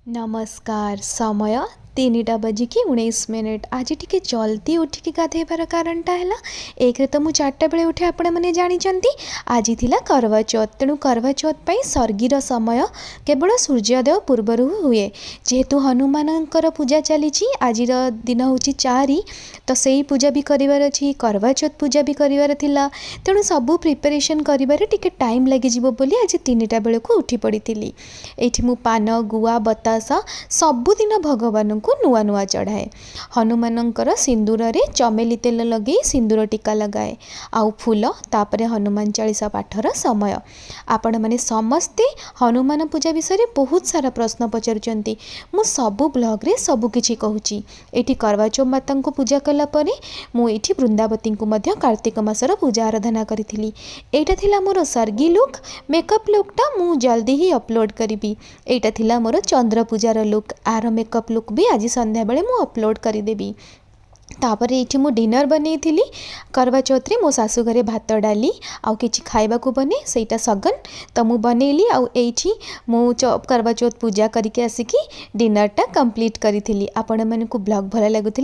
नमस्कार। समय 3टा बजिकी 19 आज टिके जल्दी उठिकी गाधेबार कारणटा है एक तो मुझे 4टा बेले उठे आपण मैंने जानी आज थिला करवा चौथ तेणु करवा चौथ पर सर्गीर समय केवल सूर्योदय पूर्वर हुए जेहेतु हनुमानकर पूजा चली आज दिन हूँ 4 तो से पूजा भी करार अच्छी करवा चौथ पूजा भी करार थिला तेणु सबू प्रिपेरेसन कर टाइम लगे बोली आज 3टा बेल को उठी पड़ी ये मु पान गुआ बतास सबुदिन भगवान को नुआ नुआ चढ़ाए हनुमानकर सिंदूर रे चमेली तेल लगे सिंदूर टीका लगाए आउ फूल तापर हनुमान चालीसा पाठर समय आपण मैंने समस्ते हनुमान पूजा विषय बहुत सारा प्रश्न पचारुचंती मु सबु ब्लॉग रे सबु किछि कहूची एठी करवा चौथ माता को पूजा कला परे मु एठी वृंदावती को मध्य कार्तिक मासर पूजा आराधना करिथिली एटा थिला मोर सर्गी लुक मेकअप लुकटा मु जल्दी ही अपलोड करी एटा थिला मोर चंद्र पूजार लुक आर मेकअप लुक भी आज संध्या बेले मु अपलोड करदेवी तापर ये मु डिनर बनी थी करवा चौथ रे मो सासु घरे भात डाली आउ किछि खाइबा को बने सेटा सगन तो मु बनैली आउ एठी मु करवा चौथ पूजा करके आसिकी डिनरटा कंप्लीट करी आपण माने को ब्लॉग भला लागुथि